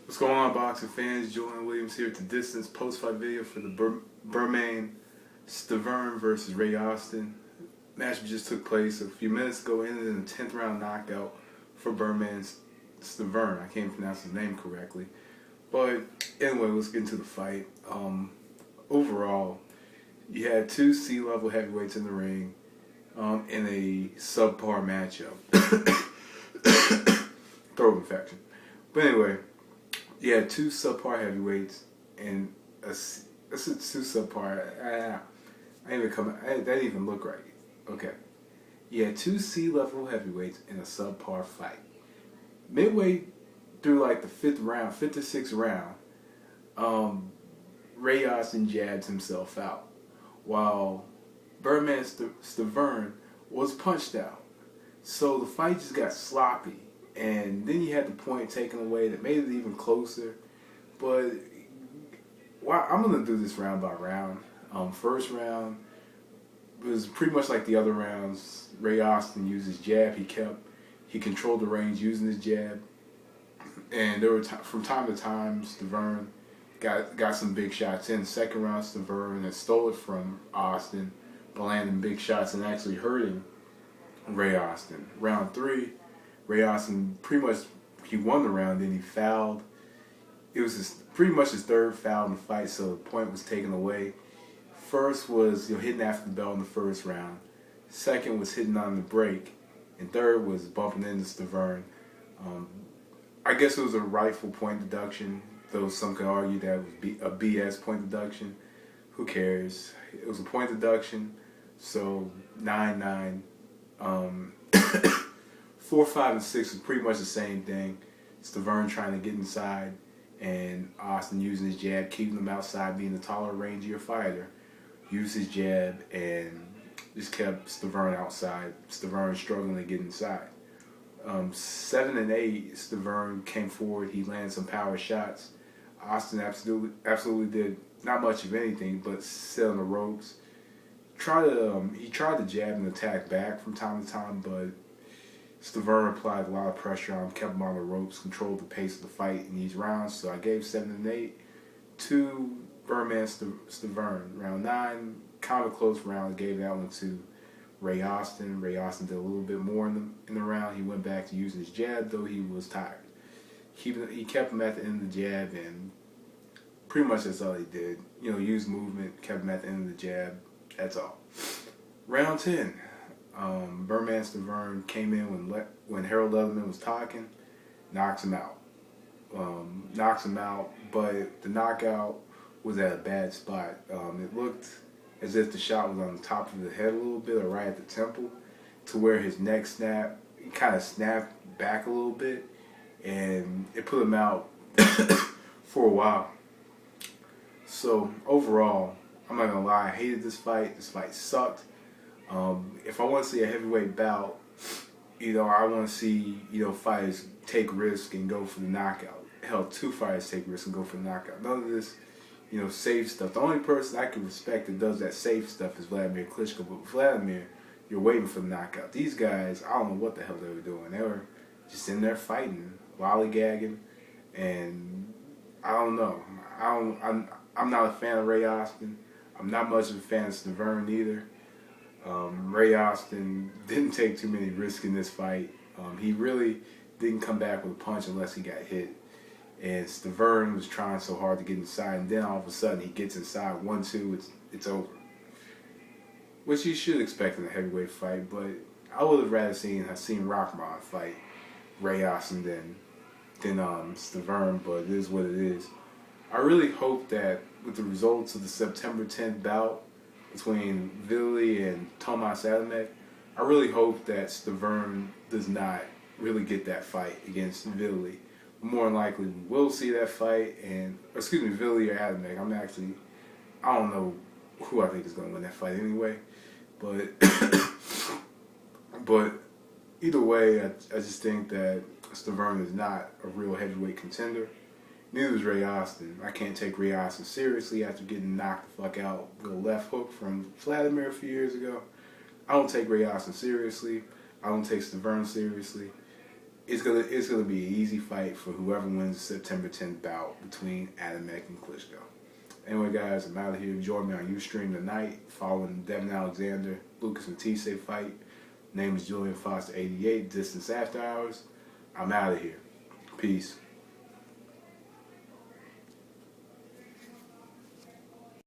What's going on, boxing fans? Julian Williams here at the Distance post-fight video for the Bermane Stivierne versus Ray Austin. Match just took place a few minutes ago, ended in a 10th round knockout for Bermane Stivierne. I can't pronounce his name correctly. But anyway, let's get into the fight. Overall, you had two C-level heavyweights in the ring in a subpar matchup. Throat infection. But anyway, you had two subpar heavyweights and two subpar. That didn't even look right. Okay, you had two C-level heavyweights in a subpar fight. Midway through like the fifth to sixth round, Ray Austin jabs himself out, while Bermane Stivierne was punched out. So the fight just got sloppy. And then you had the point taken away that made it even closer. But I'm going to do this round by round. First round was pretty much like the other rounds. Ray Austin used his jab. He controlled the range using his jab. And there were from time to time, Stivierne got some big shots in. Second round, Stivierne had stole it from Austin, but landing big shots and actually hurting Ray Austin. Round three, Ray Austin he won the round, then he fouled. It was pretty much his third foul in the fight, so the point was taken away. First was hitting after the bell in the first round. Second was hitting on the break. And third was bumping into Stivierne. I guess it was a rightful point deduction, though some could argue that it was a BS point deduction. Who cares? It was a point deduction, so 9-9. 4, 5, and 6 is pretty much the same thing. Stivierne trying to get inside, and Austin using his jab, keeping him outside, being the taller, rangier fighter. Used his jab and just kept Stivierne outside. Stivierne struggling to get inside. 7 and 8, Stivierne came forward. He landed some power shots. Austin absolutely did not much of anything, but sit on the ropes. He tried to jab and attack back from time to time, but Stivierne applied a lot of pressure on him, kept him on the ropes, controlled the pace of the fight in these rounds. So I gave 7 and 8 to Bermane Stivierne. Round 9, kind of a close round. I gave that one to Ray Austin. Ray Austin did a little bit more in the round. He went back to using his jab, though he was tired. He kept him at the end of the jab, and pretty much that's all he did. Used movement, kept him at the end of the jab. That's all. Round 10. Bermane Stivierne came in when Harold Leatherman was talking, knocks him out. But the knockout was at a bad spot. It looked as if the shot was on the top of the head a little bit, or right at the temple, to where his neck he kind of snapped back a little bit, and it put him out for a while. So overall, I'm not gonna lie, I hated this fight. This fight sucked. If I want to see a heavyweight bout, I want to see, fighters take risk and go for the knockout. Hell, two fighters take risk and go for the knockout. None of this, safe stuff. The only person I can respect that does that safe stuff is Vladimir Klitschko. But with Vladimir, you're waiting for the knockout. These guys, I don't know what the hell they were doing. They were just in there fighting, lollygagging, and I don't know. I'm not a fan of Ray Austin. I'm not much of a fan of Stivierne either. Ray Austin didn't take too many risks in this fight. He really didn't come back with a punch unless he got hit. And Stivierne was trying so hard to get inside, and then all of a sudden he gets inside 1-2. It's over, which you should expect in a heavyweight fight. But I would have rather seen Rockman fight Ray Austin than Stivierne. But it is what it is. I really hope that with the results of the September 10th bout between Vili and Tomas Adamek, I really hope that Stivierne does not really get that fight against Vili. More than likely, we will see that fight, Vili or Adamek. I don't know who I think is going to win that fight anyway. But either way, I just think that Stivierne is not a real heavyweight contender. Neither is Ray Austin. I can't take Ray Austin seriously after getting knocked the fuck out with a left hook from Vladimir a few years ago. I don't take Ray Austin seriously. I don't take Stivierne seriously. it's gonna be an easy fight for whoever wins the September 10th bout between Adamek and Klitschko. Anyway, guys, I'm out of here. Join me on Ustream tonight following Devin Alexander, Lucas Matisse fight. Name is Julian Foster 88. Distance after hours. I'm out of here. Peace.